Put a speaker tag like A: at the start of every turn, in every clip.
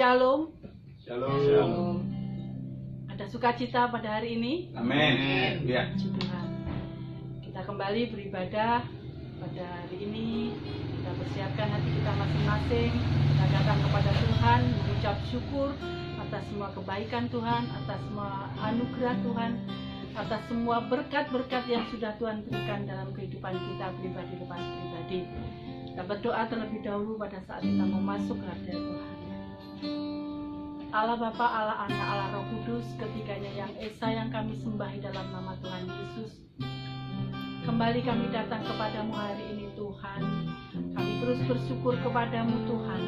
A: Shalom.
B: Shalom.
A: Ada sukacita pada hari ini.
B: Amin. Ya.
A: Puji Tuhan. Kita kembali beribadah pada hari ini. Kita persiapkan hati kita masing-masing. Kita datang kepada Tuhan, mengucap syukur atas semua kebaikan Tuhan, atas semua anugerah Tuhan, atas semua berkat-berkat yang sudah Tuhan berikan dalam kehidupan kita pribadi lepas pribadi. Kita berdoa terlebih dahulu pada saat kita mau masuk ke hadirat Tuhan. Allah Bapa, Allah Anak, Allah Roh Kudus, ketiganya yang esa yang kami sembahi dalam nama Tuhan Yesus. Kembali kami datang kepadamu hari ini Tuhan. Kami terus bersyukur kepadamu Tuhan.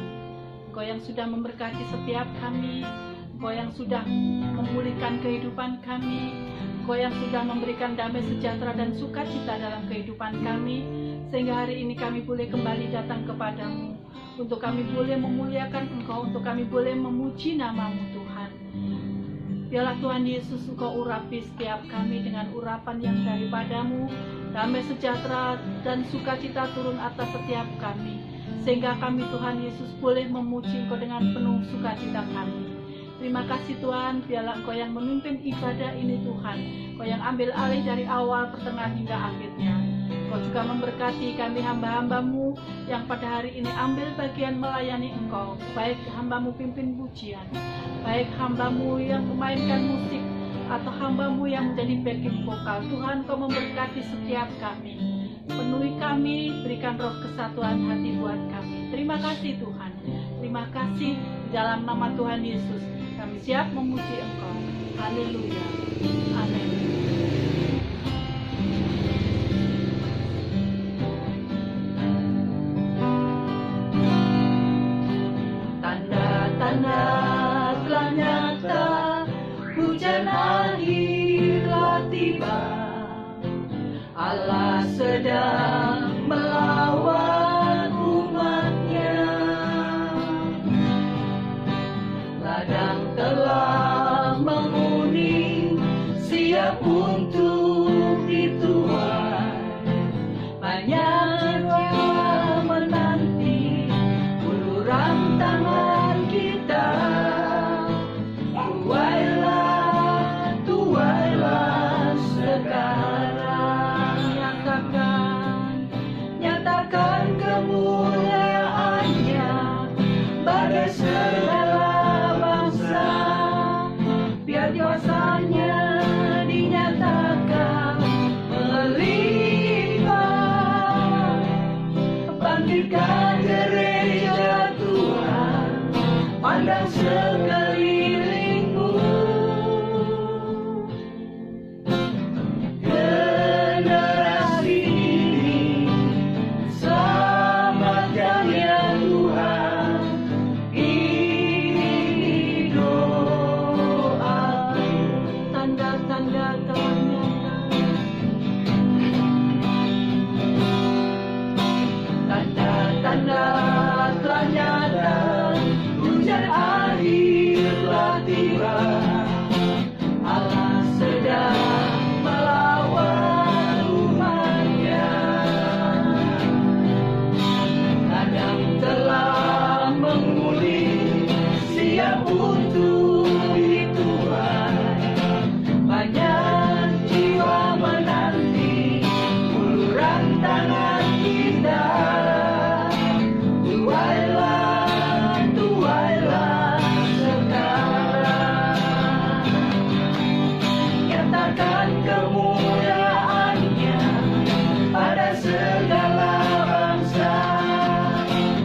A: Engkau yang sudah memberkati setiap kami, Engkau yang sudah memulihkan kehidupan kami, Engkau yang sudah memberikan damai sejahtera dan sukacita dalam kehidupan kami, sehingga hari ini kami boleh kembali datang kepadamu, untuk kami boleh memuliakan Engkau, untuk kami boleh memuji namamu Tuhan. Biarlah Tuhan Yesus Engkau urapi setiap kami dengan urapan yang daripadamu, damai sejahtera dan sukacita turun atas setiap kami, sehingga kami Tuhan Yesus boleh memuji Engkau dengan penuh sukacita kami. Terima kasih Tuhan, biarlah Engkau yang memimpin ibadah ini Tuhan, Engkau yang ambil alih dari awal, pertengahan hingga akhirnya. Engkau juga memberkati kami hamba-hambamu yang pada hari ini ambil bagian melayani Engkau, baik hambamu pimpin pujian, baik hambamu yang memainkan musik, atau hambamu yang menjadi backing vokal. Tuhan, Engkau memberkati setiap kami, penuhi kami, berikan roh kesatuan hati buat kami. Terima kasih Tuhan, terima kasih di dalam nama Tuhan Yesus. Kami siap memuji Engkau. Haleluya. Amin. Tanda-tanda telah nyata, hujan akhir telah tiba. Allah sedang melawan umatnya. Ladang telah menguning, siap untuk dituai. Banyak jiwa menanti uluran tangan kita. Tuailah sekarang, nyatakan kemuliaannya bagi segala bangsa. Biar kuasanya dinyatakan melimpah. Bangkitkan gereja Tuhan, pandang sekelilingmu. Generasi ini selamatkan ya Tuhan. Ini doaku. Tanda-tanda telah nyata, tanda-tanda telah nyata, hujan akhir telah tiba. Allah sedang melawan umatnya. Ladang telah menguning, siap untuk dituai. Banyak jiwa menanti uluran tangan kita. Tuailah sekarang, nyatakan kemuliaannya pada segala bangsa.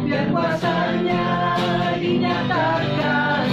A: Biar kuasanya dinyatakan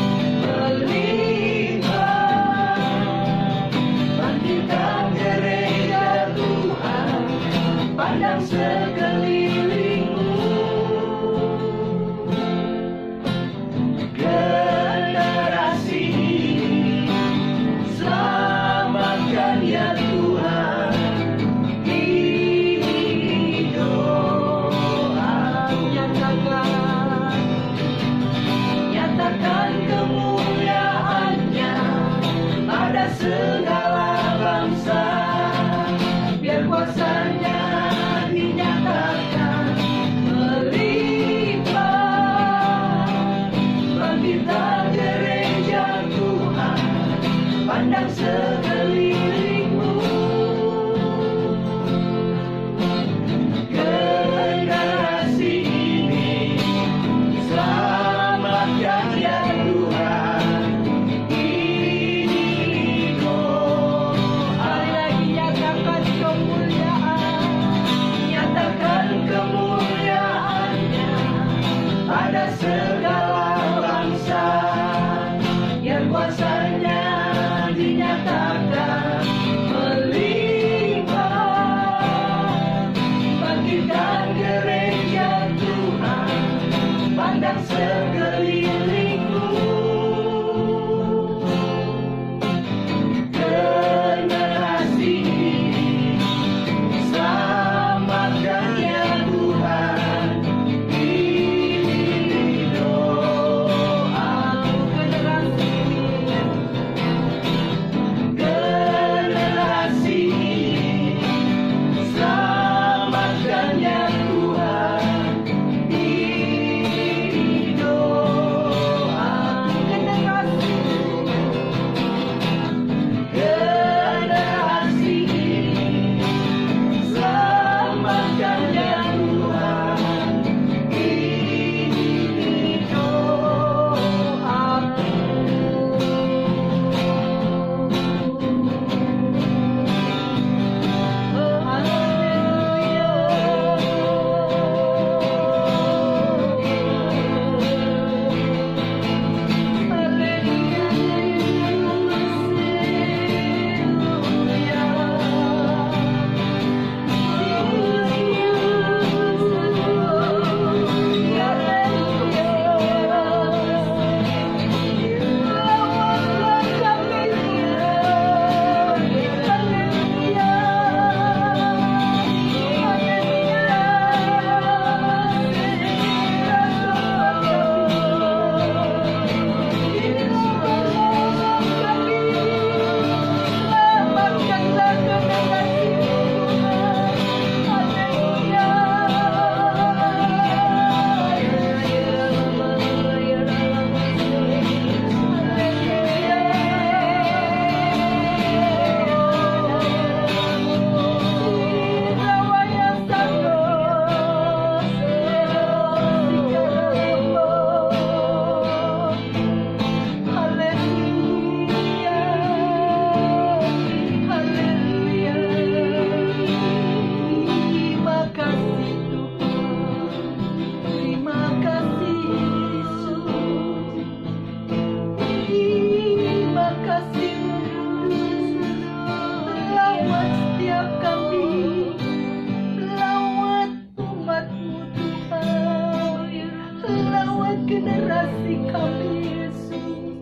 A: generasi kami Yesus,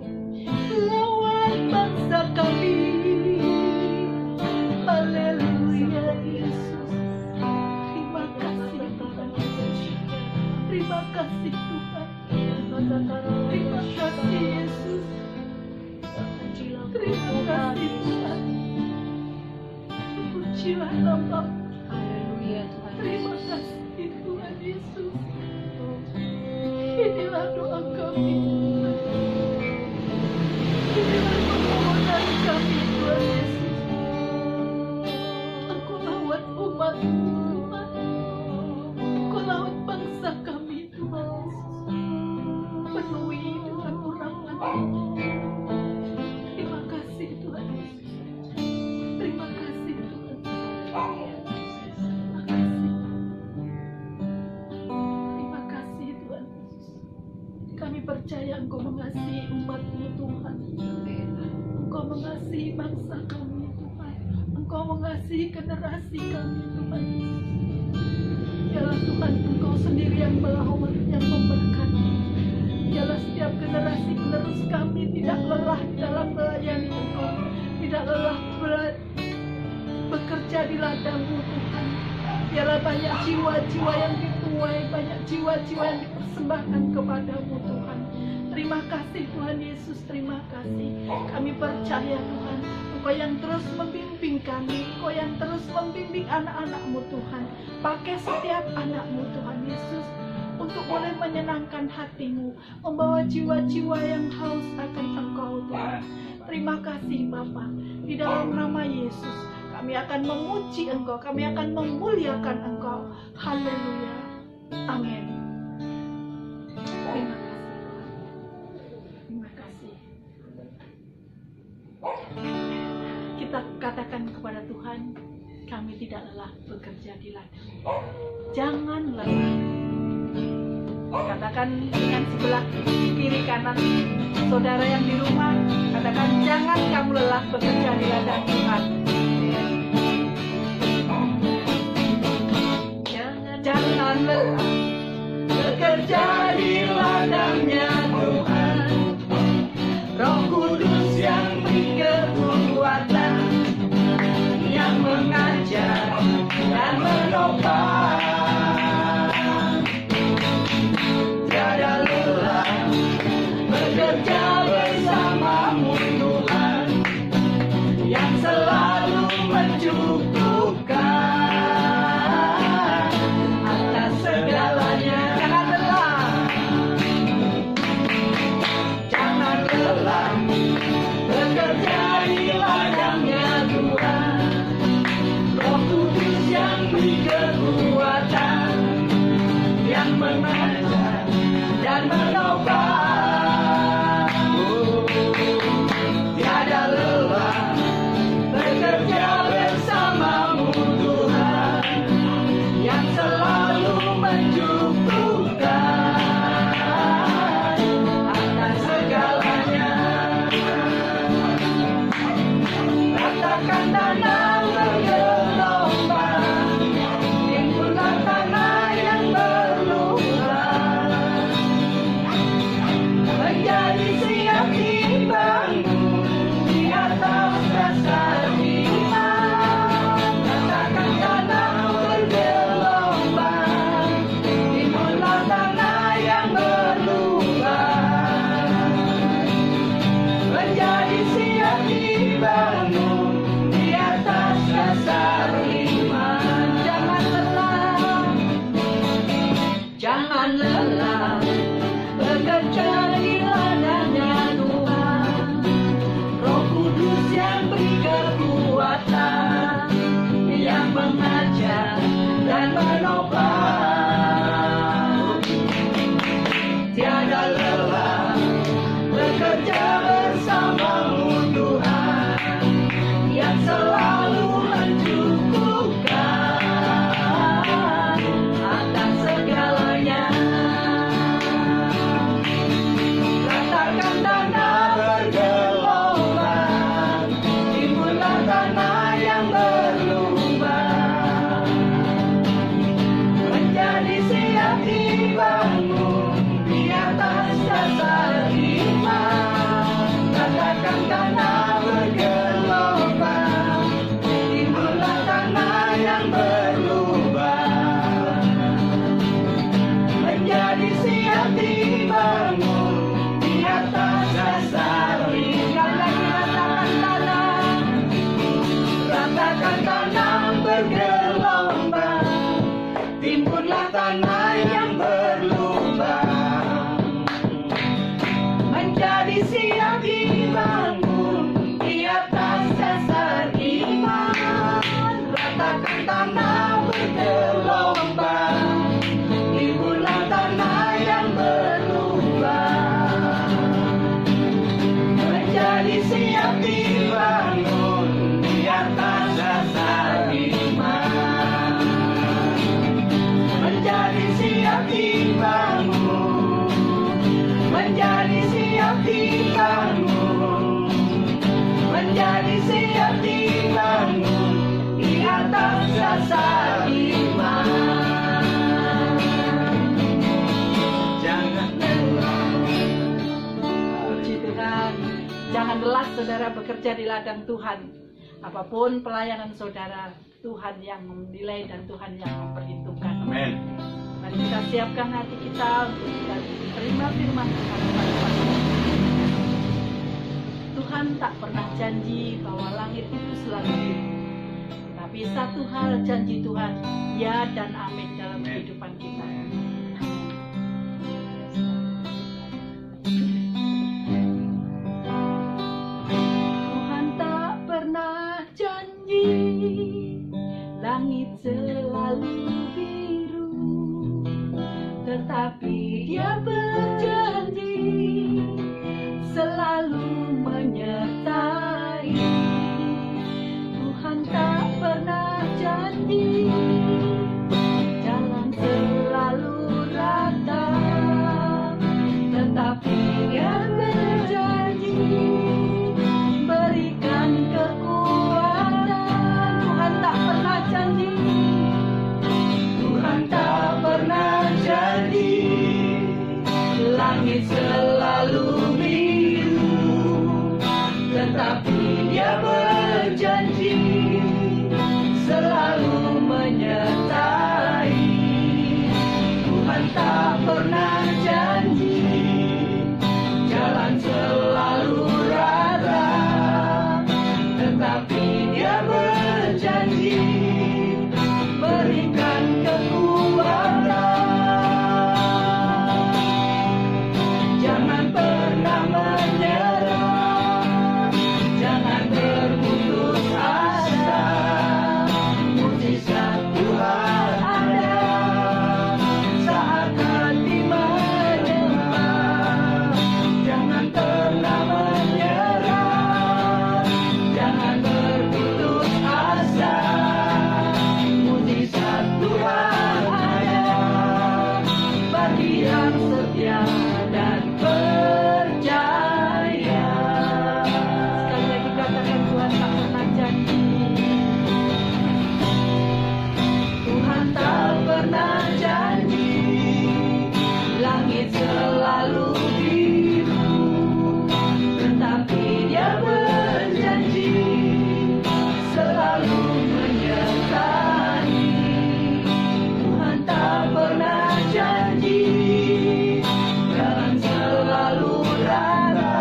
A: lawan bangsa kami. Haleluya Yesus. Terima kasih Tuhan Yesus. Terima kasih Tuhan. Terima kasih Yesus. Terima kasih Tuhan. Pujilah nama.
C: Haleluya Tuhan.
A: Terima kasih Tuhan Yesus. Inilah doa kami. Inilah permohonan kami Tuhan Yesus. Engkau lawat umat-Mu Tuhan. Engkau lawat bangsa kami Tuhan Yesus. Penuhi dengan urapan-Mu. Terima kasih Tuhan Yesus. Terima kasih Tuhan. Terima kasih. Terima kasih Tuhan Yesus. Kami percaya Engkau mengasihi umat-Mu Tuhan. Engkau mengasihi bangsa kami Tuhan. Engkau mengasihi generasi kami Tuhan Yesus. Biarlah Tuhan Engkau sendiri yang melawat, yang memberkati. Biarlah setiap generasi penerus kami tidak lelah dalam melayani Engkau, tidak lelah bekerja di ladang-Mu Tuhan. Biarlah banyak jiwa-jiwa yang dituai, banyak jiwa-jiwa yang dipersembahkan kepada-Mu Tuhan. Terima kasih Tuhan Yesus, terima kasih. Kami percaya Tuhan, Engkau yang terus membimbing kami, Engkau yang terus membimbing anak-anak-Mu Tuhan. Pakai setiap anak-Mu Tuhan Yesus untuk boleh menyenangkan hati-Mu, membawa jiwa-jiwa yang haus akan Engkau Tuhan. Terima kasih Bapa. Di dalam nama Yesus kami akan memuji Engkau, kami akan memuliakan Engkau. Haleluya. Amin. Terima kasih Tuhan. Terima kasih. Kita katakan kepada Tuhan, kami tidak lelah bekerja di ladang. Jangan lelah. Katakan dengan sebelah kiri kanan saudara yang di rumah, katakan jangan kamu lelah bekerja di ladang Tuhan. Jangan lelah bekerja di ladangnya Tuhan. Roh Kudus yang beri kekuatan, yang mengajar dan menopang. Tiada lelah bekerja bersamamu Tuhan, yang selalu mencukupkan atas segalanya. Jangan lelah, jangan lelah bekerja di ladangnya Tuhan. Roh Kudus yang beri kekuatan, yang mengajar dan menopang. Tiada lelah bekerja bersamamu Tuhan, yang selalu mencukupkan atas segalanya. Ratakan tanah bergelombang, timbullah tanah yang berlubang, menjadi siap dibangun di atas dasar iman. Ratakan tanah bergelombang, timbullah tanah yang berlubang, menjadi siap dibangun di atas dasar iman. Jangan lelah, jangan lelah bekerja di ladangnya Tuhan. Roh Kudus yang beri kekuatan, yang mengajar dan menopang. Tiada lelah bekerja bersamamu Tuhan, yang selalu mencukupkan atas segalanya. menjadi siap dibangun di atas dasar iman. Ratakan tanah bergelombang, timbullah tanah yang berlubang. Menjadi siap dibangun di atas dasar iman. Menjadi siap dibangun, menjadi siap dibangun, menjadi siap dibangun di atas dasar iman. Jangan lelah, puji Tuhan. Jangan lelah saudara bekerja di ladang Tuhan. Apapun pelayanan saudara, Tuhan yang menilai dan Tuhan yang memperhitungkan.
B: Amin.
A: Mari kita siapkan hati kita untuk kita terima firman Tuhan pada pagi ini. Tuhan tak pernah janji bahwa langit itu selalu biru. Tapi satu hal janji Tuhan, ya dan amin dalam kehidupan kita. Tuhan tak pernah janji langit selalu biru, tetapi Dia berjanji selalu menyertai. Tuhan tak pernah janji jalan selalu rata, tetapi Dia berjanji berikan kekuatan. Tuhan tak pernah janji, Tuhan tak pernah janji langit selalu biru, tetapi Dia berjanji selalu menyertai. Tuhan tak pernah janji jalan selalu rata, tetapi Dia berjanji berikan kekuatan. Jangan pernah menyerah, jangan berputus asa. Mujizat Tuhan ada saat hati menyembah. Jangan pernah menyerah, jangan berputus asa. Mujizat Tuhan ada bagi yang setia dan percaya. Sekali lagi katakan, Tuhan tak pernah janji. Tuhan tak pernah janji langit selalu biru, tetapi Dia berjanji selalu menyertai. Tuhan tak pernah janji jalan selalu rata,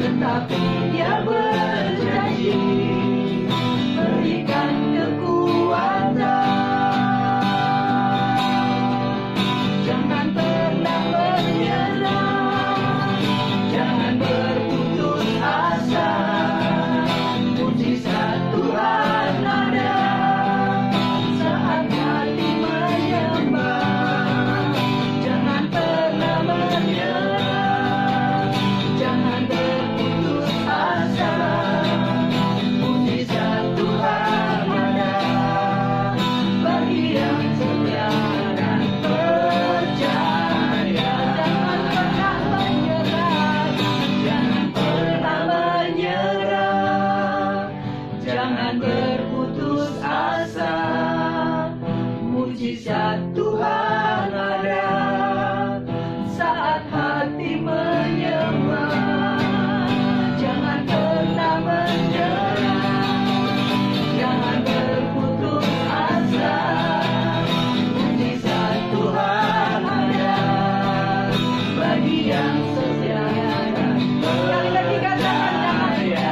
A: tetapi Dia berjanji berikan kekuatan. Jangan pernah menyerah, jangan berputus asa. Mujizat Tuhan ada saat hati menyembah. Jangan pernah menyerah, jangan berputus asa. Mujizat Tuhan ada bagi yang setia dan percaya. Jangan pernah menyerah, jangan pernah menyerah, jangan berputus asa. Mujizat Tuhan ada saat hati menyembah. Jangan pernah menyerah, jangan berputus asa. Mujizat Tuhan ada bagi yang setia dan percaya.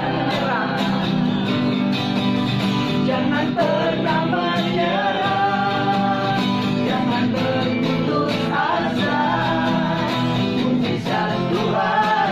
A: Jangan pernah menyerah, jangan berputus asa. Mujizat Tuhan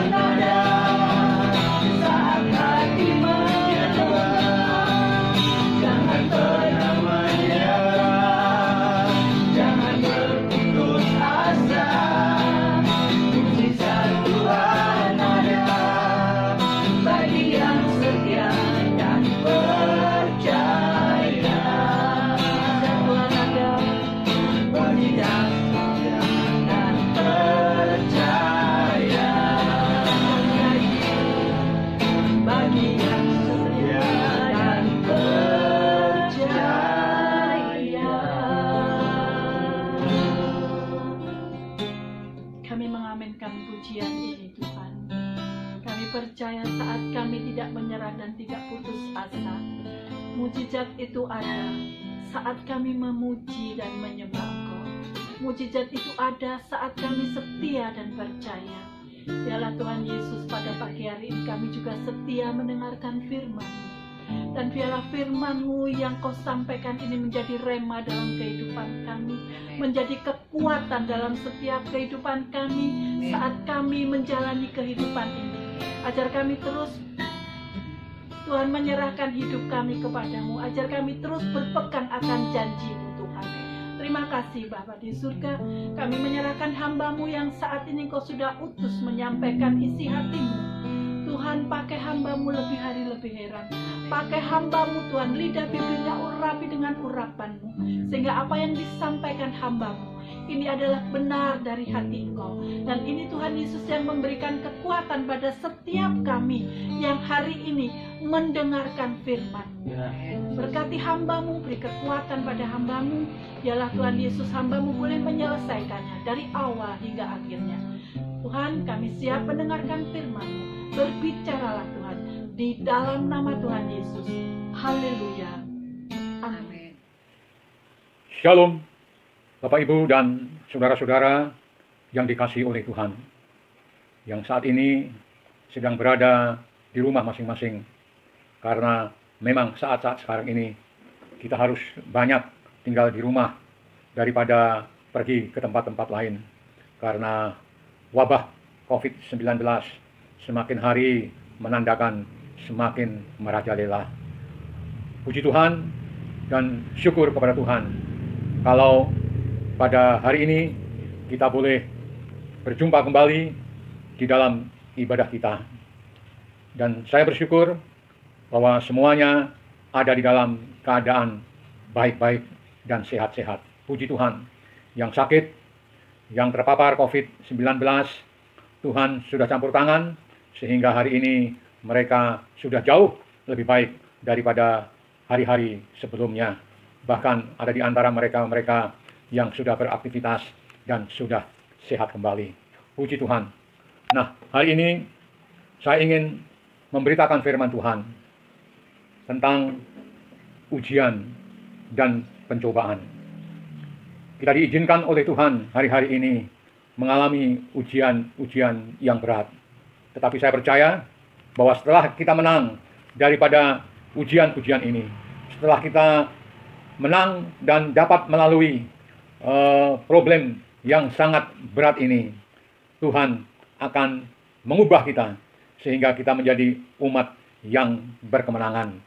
A: kami pujian ini Tuhan. Kami percaya saat kami tidak menyerah dan tidak putus asa, mujizat itu ada saat kami memuji dan menyembah Engkau. Mujizat itu ada saat kami setia dan percaya. Biarlah Tuhan Yesus, pada pagi hari ini kami juga setia mendengarkan firman-Mu. Dan biarlah firman-Mu yang Kau sampaikan ini menjadi rema dalam kehidupan kami, menjadi kekuatan dalam setiap kehidupan kami saat kami menjalani kehidupan ini. Ajar kami terus, Tuhan, menyerahkan hidup kami kepadamu. Ajar kami terus berpegang akan janji-Mu Tuhan. Terima kasih Bapa di surga. Kami menyerahkan hamba-Mu yang saat ini Kau sudah utus menyampaikan isi hati-Mu. Tuhan, pakai hamba-Mu lebih hari lebih heran. Pakai hamba-Mu Tuhan, lidah bibirnya urapi dengan urapan-Mu, sehingga apa yang disampaikan hamba-Mu ini adalah benar dari hati Engkau. Dan ini Tuhan Yesus yang memberikan kekuatan pada setiap kami yang hari ini mendengarkan firman-Mu. Berkati hamba-Mu, beri kekuatan pada hamba-Mu. Biarlah Tuhan Yesus, hamba-Mu boleh menyelesaikannya dari awal hingga akhirnya. Tuhan, kami siap mendengarkan firman-Mu. Berbicaralah Tuhan, di dalam nama Tuhan Yesus. Haleluya. Amin.
D: Shalom, Bapak Ibu dan saudara-saudara yang dikasihi oleh Tuhan, yang saat ini sedang berada di rumah masing-masing, karena memang saat-saat sekarang ini kita harus banyak tinggal di rumah daripada pergi ke tempat-tempat lain, karena wabah COVID-19 semakin hari menandakan semakin merajalela. Puji Tuhan dan syukur kepada Tuhan kalau pada hari ini kita boleh berjumpa kembali di dalam ibadah kita. Dan saya bersyukur bahwa semuanya ada di dalam keadaan baik-baik dan sehat-sehat. Puji Tuhan. Yang sakit, yang terpapar COVID-19, Tuhan sudah campur tangan sehingga hari ini mereka sudah jauh lebih baik daripada hari-hari sebelumnya. Bahkan ada di antara mereka yang sudah beraktivitas dan sudah sehat kembali. Puji Tuhan. Nah, hari ini saya ingin memberitakan firman Tuhan tentang ujian dan pencobaan. Kita diizinkan oleh Tuhan hari-hari ini mengalami ujian-ujian yang berat. Tetapi saya percaya bahwa setelah kita menang daripada ujian-ujian ini, setelah kita menang dan dapat melalui problem yang sangat berat ini, Tuhan akan mengubah kita sehingga kita menjadi umat yang berkemenangan.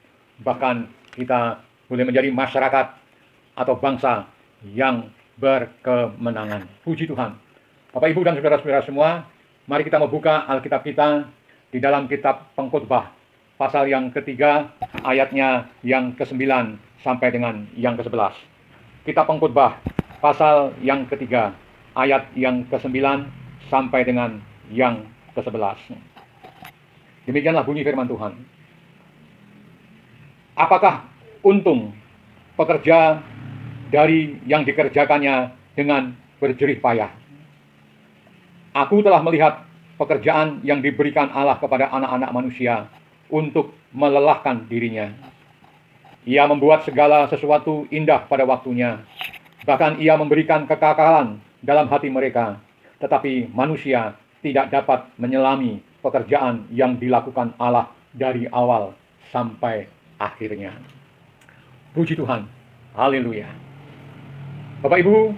D: Bahkan kita boleh menjadi masyarakat atau bangsa yang berkemenangan. Puji Tuhan. Bapak, Ibu, dan saudara-saudara semua, mari kita membuka Alkitab kita di dalam kitab Pengkhotbah, pasal yang ketiga, ayatnya yang ke-9 sampai dengan yang ke-11. Kitab Pengkhotbah, pasal yang ketiga, ayat yang ke-9 sampai dengan yang ke-11. Demikianlah bunyi firman Tuhan. Apakah untung pekerja dari yang dikerjakannya dengan berjerih payah? Aku telah melihat pekerjaan yang diberikan Allah kepada anak-anak manusia untuk melelahkan dirinya. Ia membuat segala sesuatu indah pada waktunya. Bahkan ia memberikan kekekalan dalam hati mereka. Tetapi manusia tidak dapat menyelami pekerjaan yang dilakukan Allah dari awal sampai akhirnya. Puji Tuhan. Haleluya. Bapak, Ibu,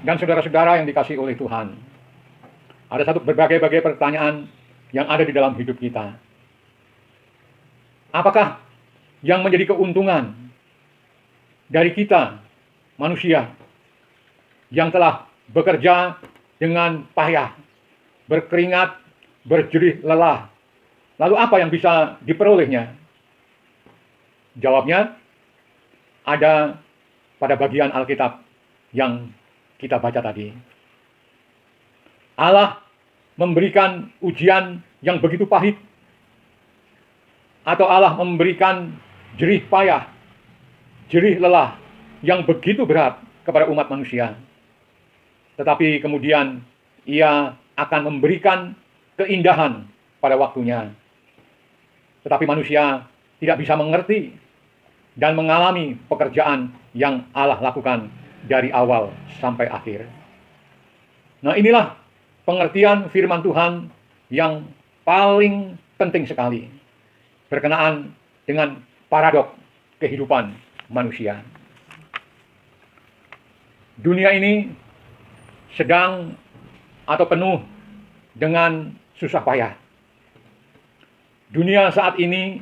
D: dan saudara-saudara yang dikasihi oleh Tuhan, ada satu berbagai-bagai pertanyaan yang ada di dalam hidup kita. Apakah yang menjadi keuntungan dari kita, manusia, yang telah bekerja dengan payah, berkeringat, berjerih lelah, lalu apa yang bisa diperolehnya? Jawabnya ada pada bagian Alkitab yang kita baca tadi. Allah memberikan ujian yang begitu pahit, atau Allah memberikan jerih payah, jerih lelah yang begitu berat kepada umat manusia. Tetapi kemudian ia akan memberikan keindahan pada waktunya. Tetapi manusia tidak bisa mengerti dan mengalami pekerjaan yang Allah lakukan dari awal sampai akhir. Nah, inilah pengertian firman Tuhan yang paling penting sekali berkenaan dengan paradok kehidupan manusia. Dunia ini sedang atau penuh dengan susah payah. Dunia saat ini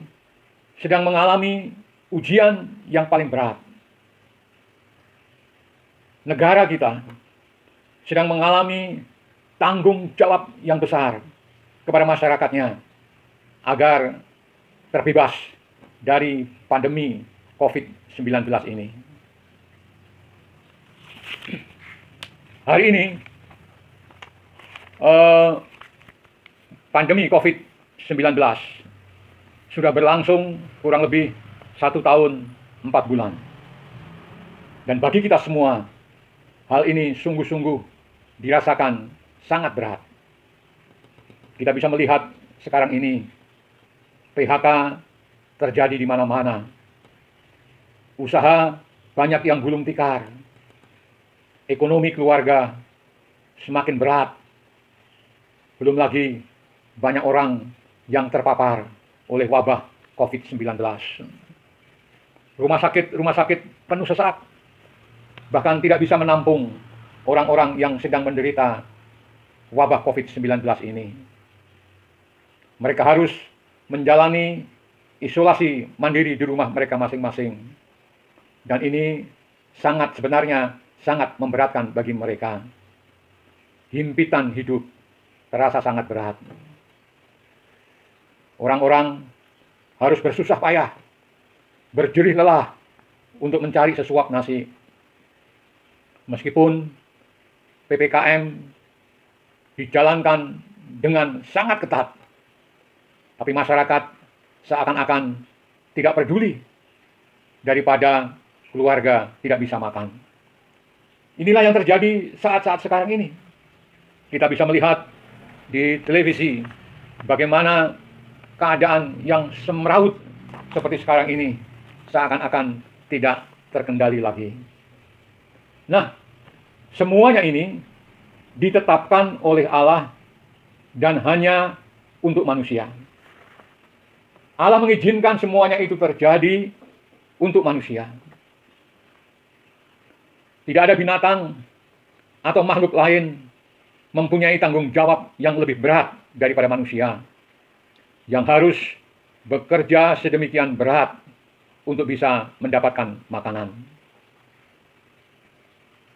D: sedang mengalami ujian yang paling berat. Negara kita sedang mengalami tanggung jawab yang besar kepada masyarakatnya agar terbebas dari pandemi COVID-19 ini. Hari ini pandemi COVID-19 sudah berlangsung kurang lebih 1 tahun 4 bulan. Dan bagi kita semua, hal ini sungguh-sungguh dirasakan sangat berat. Kita bisa melihat sekarang ini PHK terjadi di mana-mana. Usaha banyak yang gulung tikar. Ekonomi keluarga semakin berat. Belum lagi banyak orang yang terpapar oleh wabah COVID-19. Rumah sakit penuh sesak. Bahkan tidak bisa menampung orang-orang yang sedang menderita wabah COVID-19 ini. Mereka harus menjalani isolasi mandiri di rumah mereka masing-masing. Dan ini sebenarnya sangat memberatkan bagi mereka. Himpitan hidup terasa sangat berat. Orang-orang harus bersusah payah, berjerih lelah untuk mencari sesuap nasi. Meskipun PPKM dijalankan dengan sangat ketat, tapi masyarakat seakan-akan tidak peduli daripada keluarga tidak bisa makan. Inilah yang terjadi saat-saat sekarang ini. Kita bisa melihat di televisi bagaimana keadaan yang semraut seperti sekarang ini seakan-akan tidak terkendali lagi. Nah, semuanya ini ditetapkan oleh Allah dan hanya untuk manusia. Allah mengizinkan semuanya itu terjadi untuk manusia. Tidak ada binatang atau makhluk lain mempunyai tanggung jawab yang lebih berat daripada manusia, yang harus bekerja sedemikian berat untuk bisa mendapatkan makanan.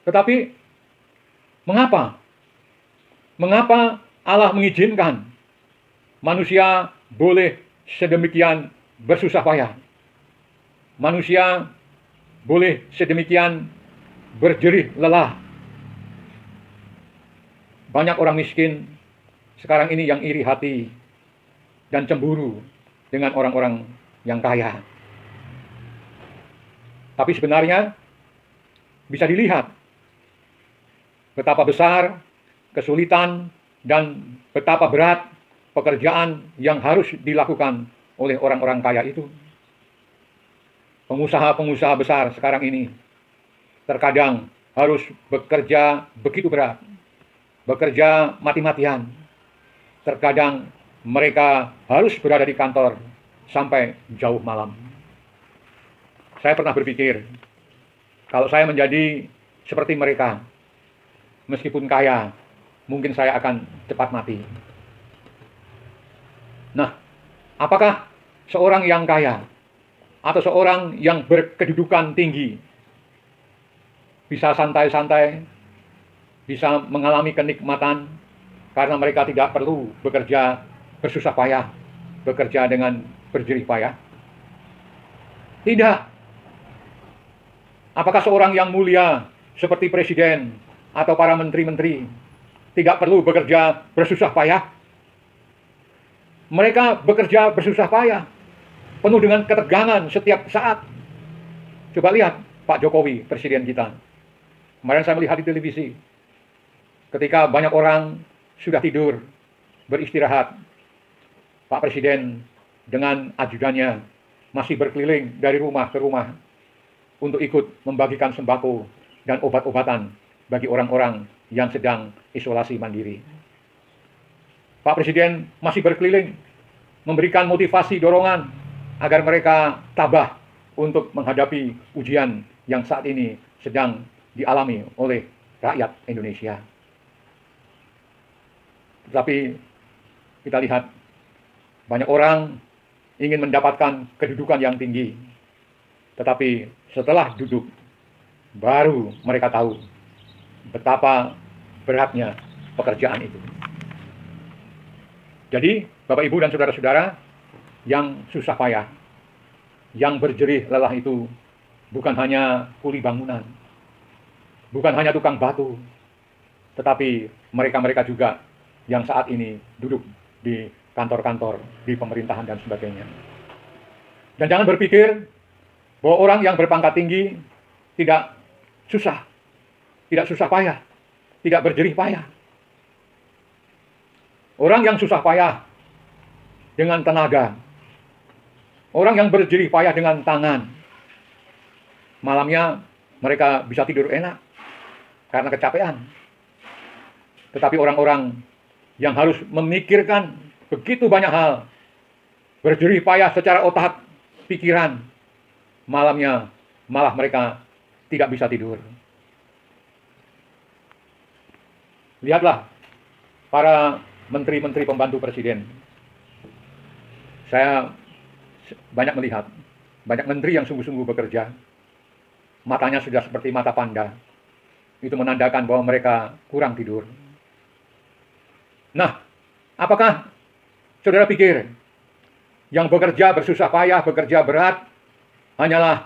D: Tetapi mengapa? Mengapa Allah mengizinkan manusia boleh sedemikian bersusah payah? Manusia boleh sedemikian berjerih lelah. Banyak orang miskin sekarang ini yang iri hati dan cemburu dengan orang-orang yang kaya. Tapi sebenarnya bisa dilihat betapa besar kesulitan dan betapa berat pekerjaan yang harus dilakukan oleh orang-orang kaya itu. Pengusaha-pengusaha besar sekarang ini terkadang harus bekerja begitu berat, bekerja mati-matian. Terkadang mereka harus berada di kantor sampai jauh malam. Saya pernah berpikir, kalau saya menjadi seperti mereka, meskipun kaya, mungkin saya akan cepat mati. Nah, apakah seorang yang kaya atau seorang yang berkedudukan tinggi bisa santai-santai, bisa mengalami kenikmatan karena mereka tidak perlu bekerja bersusah payah, bekerja dengan berjerih payah? Tidak. Apakah seorang yang mulia seperti presiden atau para menteri-menteri tidak perlu bekerja bersusah payah? Mereka bekerja bersusah payah, penuh dengan ketegangan setiap saat. Coba lihat Pak Jokowi, presiden kita. Kemarin saya melihat di televisi, ketika banyak orang sudah tidur, beristirahat. Pak Presiden dengan ajudannya masih berkeliling dari rumah ke rumah untuk ikut membagikan sembako dan obat-obatan bagi orang-orang yang sedang isolasi mandiri. Pak Presiden masih berkeliling memberikan motivasi dorongan agar mereka tabah untuk menghadapi ujian yang saat ini sedang dialami oleh rakyat Indonesia. Tetapi kita lihat banyak orang ingin mendapatkan kedudukan yang tinggi. Tetapi setelah duduk, baru mereka tahu betapa beratnya pekerjaan itu. Jadi, Bapak Ibu dan saudara-saudara yang susah payah, yang berjerih lelah itu bukan hanya kuli bangunan, bukan hanya tukang batu, tetapi mereka-mereka juga yang saat ini duduk di kantor-kantor, di pemerintahan dan sebagainya. Dan jangan berpikir bahwa orang yang berpangkat tinggi tidak susah payah, tidak berjerih payah. Orang yang susah payah dengan tenaga, orang yang berjerih payah dengan tangan, malamnya mereka bisa tidur enak karena kecapean. Tetapi orang-orang yang harus memikirkan begitu banyak hal, berjerih payah secara otak, pikiran, malamnya malah mereka tidak bisa tidur. Lihatlah para menteri-menteri pembantu presiden. Saya banyak melihat, banyak menteri yang sungguh-sungguh bekerja. Matanya sudah seperti mata panda. Itu menandakan bahwa mereka kurang tidur. Nah, apakah saudara pikir yang bekerja bersusah payah, bekerja berat, hanyalah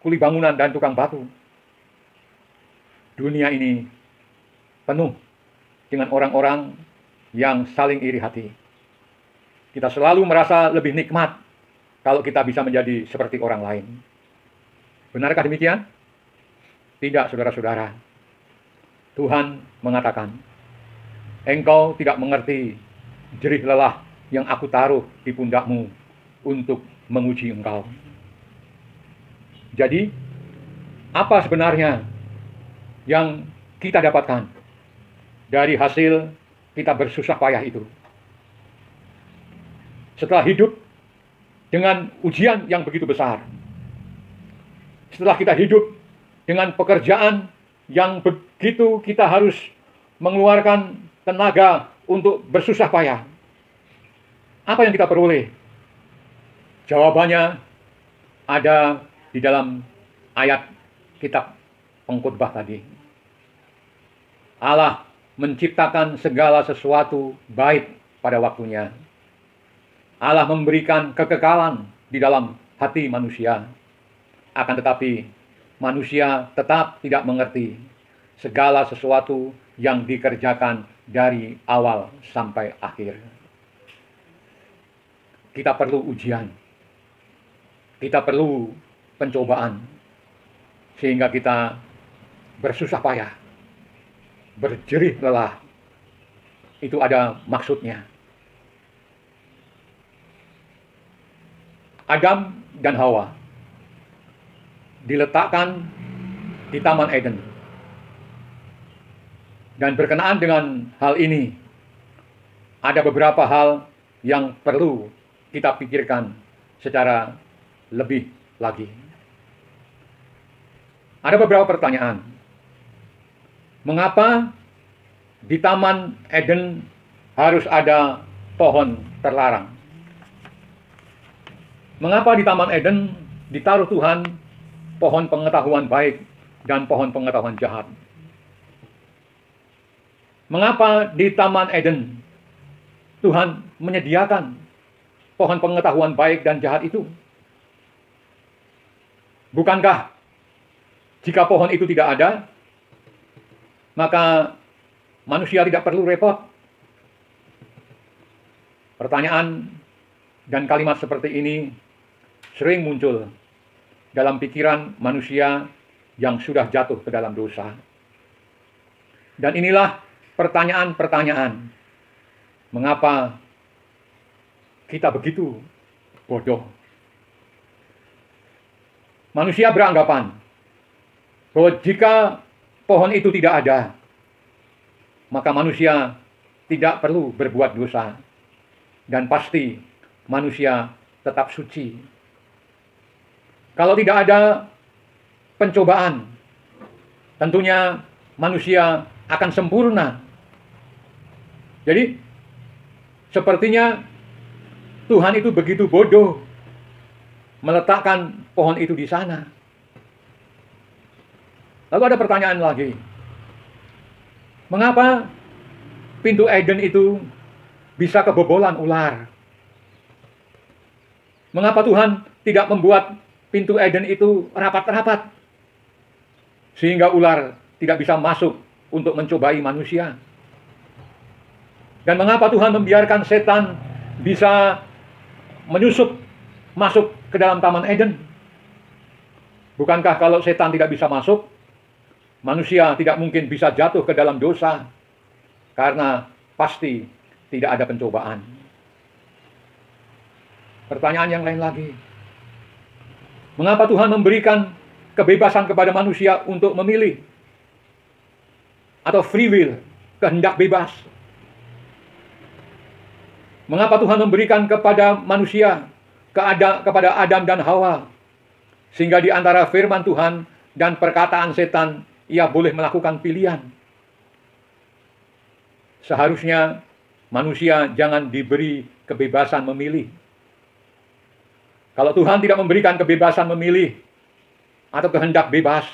D: kuli bangunan dan tukang batu? Dunia ini penuh dengan orang-orang yang saling iri hati. Kita selalu merasa lebih nikmat kalau kita bisa menjadi seperti orang lain. Benarkah demikian? Tidak, saudara-saudara. Tuhan mengatakan, engkau tidak mengerti jerih lelah yang aku taruh di pundakmu untuk menguji engkau. Jadi, apa sebenarnya yang kita dapatkan dari hasil kita bersusah payah itu? Setelah hidup dengan ujian yang begitu besar, setelah kita hidup dengan pekerjaan yang begitu kita harus mengeluarkan tenaga untuk bersusah payah, apa yang kita peroleh? Jawabannya ada di dalam ayat kitab Pengkhotbah tadi. Allah menciptakan segala sesuatu baik pada waktunya. Allah memberikan kekekalan di dalam hati manusia. Akan tetapi manusia tetap tidak mengerti segala sesuatu yang dikerjakan dari awal sampai akhir. Kita perlu ujian. Kita perlu pencobaan. Sehingga kita bersusah payah, berjerih lelah. Itu ada maksudnya. Adam dan Hawa diletakkan di Taman Eden. Dan berkenaan dengan hal ini, ada beberapa hal yang perlu kita pikirkan secara lebih lagi. Ada beberapa pertanyaan. Mengapa di Taman Eden harus ada pohon terlarang? Mengapa di Taman Eden ditaruh Tuhan pohon pengetahuan baik dan pohon pengetahuan jahat? Mengapa di Taman Eden Tuhan menyediakan pohon pengetahuan baik dan jahat itu? Bukankah jika pohon itu tidak ada, maka manusia tidak perlu repot? Pertanyaan dan kalimat seperti ini sering muncul dalam pikiran manusia yang sudah jatuh ke dalam dosa. Dan inilah pertanyaan-pertanyaan Mengapa kita begitu bodoh? Manusia beranggapan bahwa jika pohon itu tidak ada, maka manusia tidak perlu berbuat dosa, dan pasti manusia tetap suci. Kalau tidak ada pencobaan, tentunya manusia akan sempurna. Jadi, sepertinya Tuhan itu begitu bodoh meletakkan pohon itu di sana. Lalu ada pertanyaan lagi. Mengapa pintu Eden itu bisa kebobolan ular? Mengapa Tuhan tidak membuat pintu Eden itu rapat-rapat sehingga ular tidak bisa masuk untuk mencobai manusia? Dan mengapa Tuhan membiarkan setan bisa menyusup masuk ke dalam Taman Eden? Bukankah kalau setan tidak bisa masuk, manusia tidak mungkin bisa jatuh ke dalam dosa, karena pasti tidak ada pencobaan. Pertanyaan yang lain lagi. Mengapa Tuhan memberikan kebebasan kepada manusia untuk memilih? Atau free will, kehendak bebas. Mengapa Tuhan memberikan kepada manusia, kepada Adam dan Hawa, sehingga di antara firman Tuhan dan perkataan setan, ia boleh melakukan pilihan? Seharusnya manusia jangan diberi kebebasan memilih. Kalau Tuhan tidak memberikan kebebasan memilih atau kehendak bebas,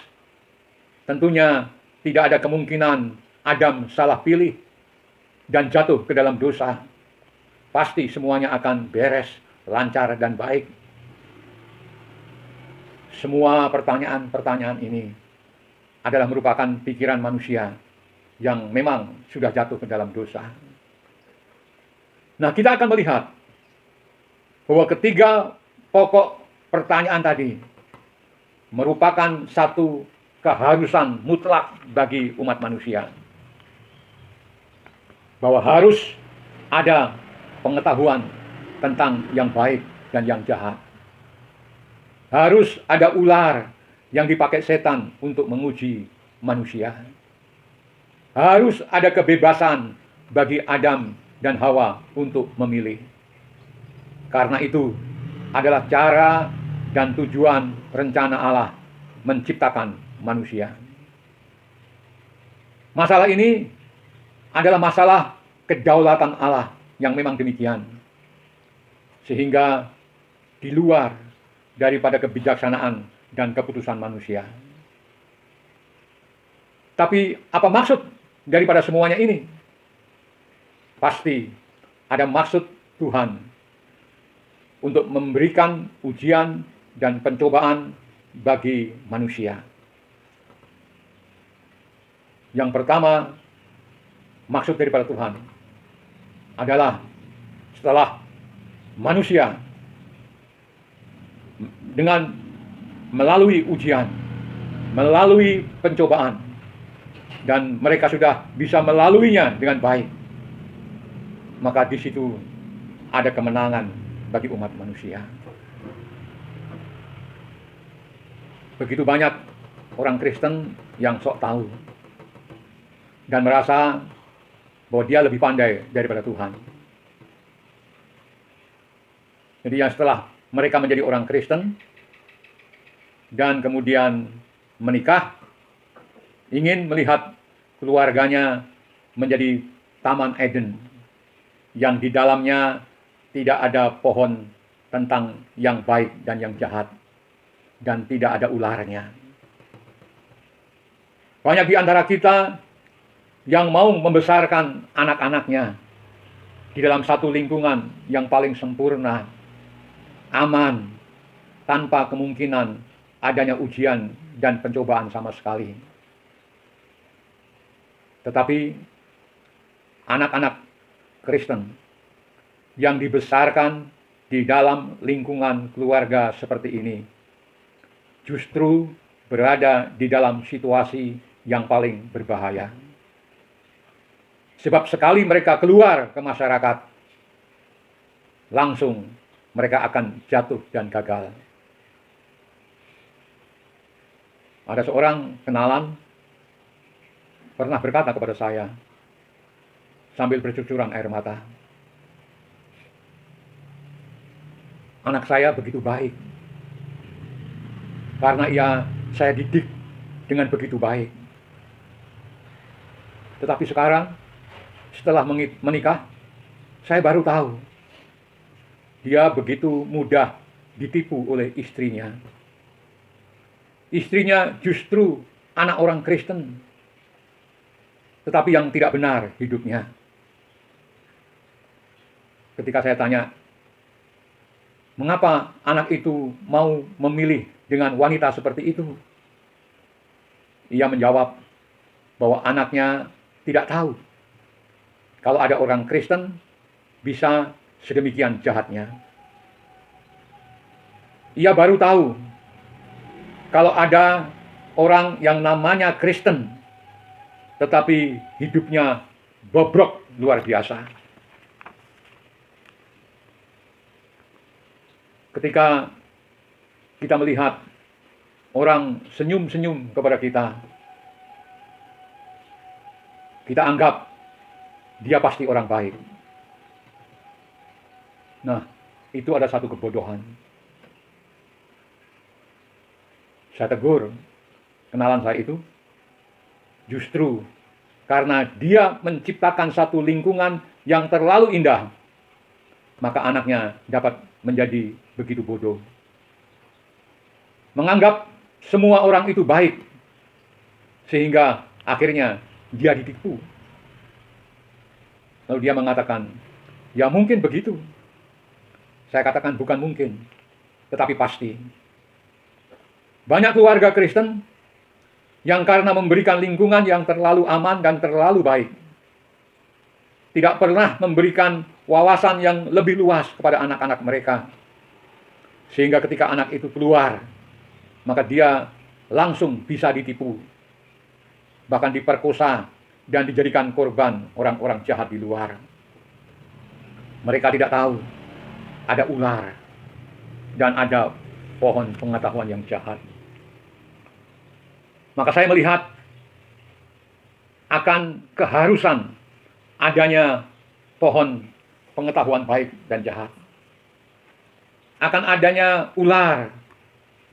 D: tentunya tidak ada kemungkinan Adam salah pilih dan jatuh ke dalam dosa. Pasti semuanya akan beres, lancar, dan baik. Semua pertanyaan-pertanyaan ini adalah merupakan pikiran manusia yang memang sudah jatuh ke dalam dosa. Nah, kita akan melihat bahwa ketiga pokok pertanyaan tadi merupakan satu keharusan mutlak bagi umat manusia. Bahwa harus ada pengetahuan tentang yang baik dan yang jahat. Harus ada ular yang dipakai setan untuk menguji manusia. Harus ada kebebasan bagi Adam dan Hawa untuk memilih. Karena itu adalah cara dan tujuan rencana Allah menciptakan manusia. Masalah ini adalah masalah kedaulatan Allah yang memang demikian. Sehingga di luar daripada kebijaksanaan dan keputusan manusia. Tapi apa maksud daripada semuanya ini? Pasti ada maksud Tuhan untuk memberikan ujian dan pencobaan bagi manusia. Yang pertama, maksud daripada Tuhan adalah setelah manusia dengan melalui ujian, melalui pencobaan, dan mereka sudah bisa melaluinya dengan baik, maka di situ ada kemenangan bagi umat manusia. Begitu banyak orang Kristen yang sok tahu dan merasa bahwa dia lebih pandai daripada Tuhan. Jadi yang setelah mereka menjadi orang Kristen dan kemudian menikah, ingin melihat keluarganya menjadi Taman Eden yang di dalamnya tidak ada pohon tentang yang baik dan yang jahat, dan tidak ada ularnya. Banyak di antara kita yang mau membesarkan anak-anaknya di dalam satu lingkungan yang paling sempurna, aman, tanpa kemungkinan adanya ujian dan pencobaan sama sekali. Tetapi anak-anak Kristen yang dibesarkan di dalam lingkungan keluarga seperti ini justru berada di dalam situasi yang paling berbahaya. Sebab sekali mereka keluar ke masyarakat, langsung mereka akan jatuh dan gagal. Ada seorang kenalan pernah berkata kepada saya sambil bercucuran air mata, anak saya begitu baik karena saya didik dengan begitu baik. Tetapi sekarang setelah menikah, saya baru tahu dia begitu mudah ditipu oleh istrinya. Istrinya justru anak orang Kristen, tetapi yang tidak benar hidupnya. Ketika saya tanya, mengapa anak itu mau memilih dengan wanita seperti itu? Ia menjawab bahwa anaknya tidak tahu kalau ada orang Kristen bisa sedemikian jahatnya. Ia baru tahu kalau ada orang yang namanya Kristen, tetapi hidupnya bobrok luar biasa. Ketika kita melihat orang senyum-senyum kepada kita, kita anggap dia pasti orang baik. Nah, itu ada satu kebodohan. Saya tegur kenalan saya itu, justru karena dia menciptakan satu lingkungan yang terlalu indah, maka anaknya dapat menjadi begitu bodoh. Menganggap semua orang itu baik, sehingga akhirnya dia ditipu. Lalu dia mengatakan, ya mungkin begitu. Saya katakan bukan mungkin, tetapi pasti. Banyak keluarga Kristen yang karena memberikan lingkungan yang terlalu aman dan terlalu baik, tidak pernah memberikan wawasan yang lebih luas kepada anak-anak mereka. Sehingga ketika anak itu keluar, maka dia langsung bisa ditipu, bahkan diperkosa dan dijadikan korban orang-orang jahat di luar. Mereka tidak tahu ada ular dan ada pohon pengetahuan yang jahat. Maka saya melihat akan keharusan adanya pohon pengetahuan baik dan jahat. Akan adanya ular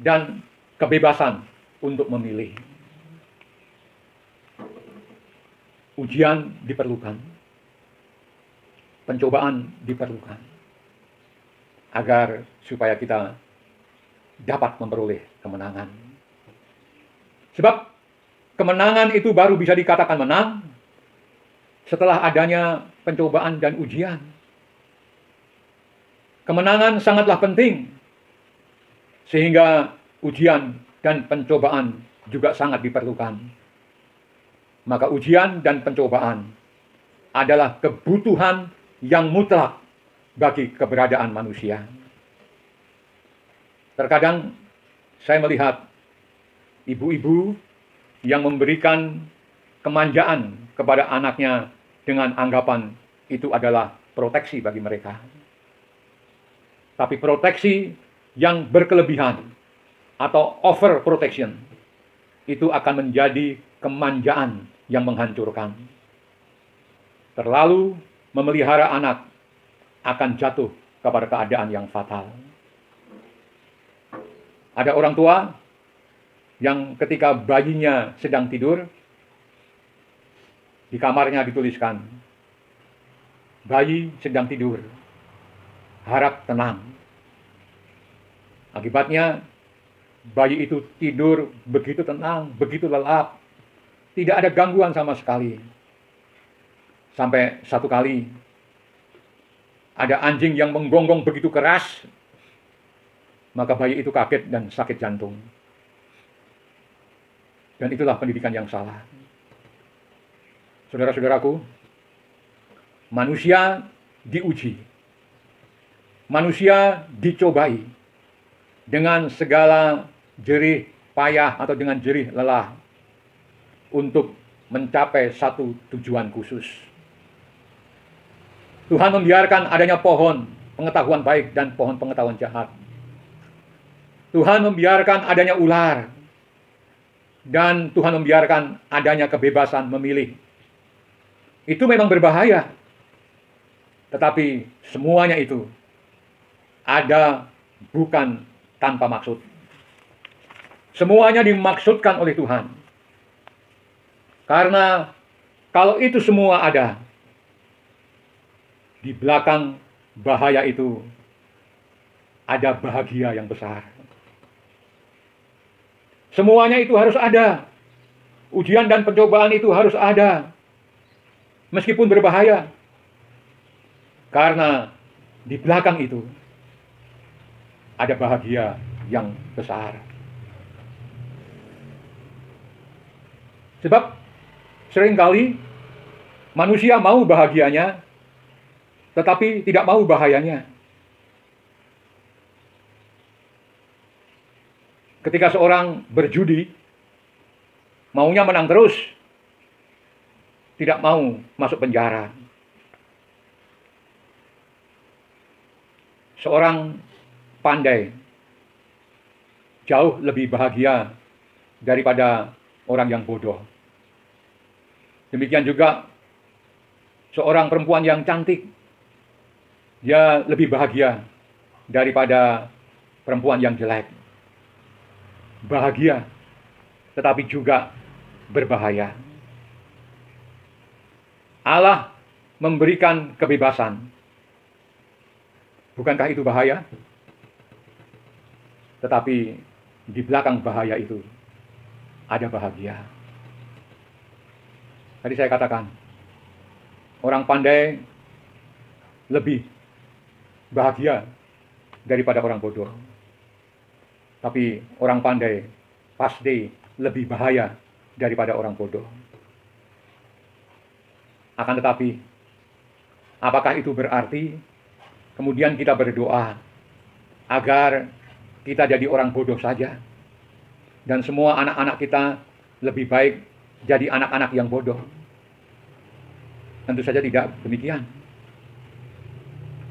D: dan kebebasan untuk memilih. Ujian diperlukan. Pencobaan diperlukan. Agar supaya kita dapat memperoleh kemenangan. Sebab kemenangan itu baru bisa dikatakan menang setelah adanya pencobaan dan ujian. Kemenangan sangatlah penting, sehingga ujian dan pencobaan juga sangat diperlukan. Maka ujian dan pencobaan adalah kebutuhan yang mutlak bagi keberadaan manusia. Terkadang saya melihat ibu-ibu yang memberikan kemanjaan kepada anaknya dengan anggapan itu adalah proteksi bagi mereka. Tapi proteksi yang berkelebihan atau over protection itu akan menjadi kemanjaan yang menghancurkan. Terlalu memelihara anak akan jatuh kepada keadaan yang fatal. Ada orang tua yang ketika bayinya sedang tidur, di kamarnya dituliskan, bayi sedang tidur, harap tenang. Akibatnya, bayi itu tidur begitu tenang, begitu lelap, tidak ada gangguan sama sekali. Sampai satu kali, ada anjing yang menggonggong begitu keras, maka bayi itu kaget dan sakit jantung. Dan itulah pendidikan yang salah. Saudara-saudaraku, manusia diuji. Manusia dicobai dengan segala jerih payah atau dengan jerih lelah untuk mencapai satu tujuan khusus. Tuhan membiarkan adanya pohon pengetahuan baik dan pohon pengetahuan jahat. Tuhan membiarkan adanya ular. Dan Tuhan membiarkan adanya kebebasan memilih. Itu memang berbahaya. Tetapi semuanya itu ada bukan tanpa maksud. Semuanya dimaksudkan oleh Tuhan. Karena kalau itu semua ada, di belakang bahaya itu ada bahagia yang besar. Semuanya itu harus ada. Ujian dan pencobaan itu harus ada. Meskipun berbahaya. Karena di belakang itu ada bahagia yang besar. Sebab seringkali manusia mau bahagianya, tetapi tidak mau bahayanya. Ketika seorang berjudi, maunya menang terus, tidak mau masuk penjara. Seorang pandai jauh lebih bahagia daripada orang yang bodoh. Demikian juga seorang perempuan yang cantik, dia lebih bahagia daripada perempuan yang jelek. Bahagia, tetapi juga berbahaya. Allah memberikan kebebasan. Bukankah itu bahaya? Tetapi di belakang bahaya itu ada bahagia. Tadi saya katakan, orang pandai lebih bahagia daripada orang bodoh. Tapi orang pandai pasti lebih bahaya daripada orang bodoh. Akan tetapi, apakah itu berarti kemudian kita berdoa agar kita jadi orang bodoh saja? Dan semua anak-anak kita lebih baik jadi anak-anak yang bodoh? Tentu saja tidak demikian.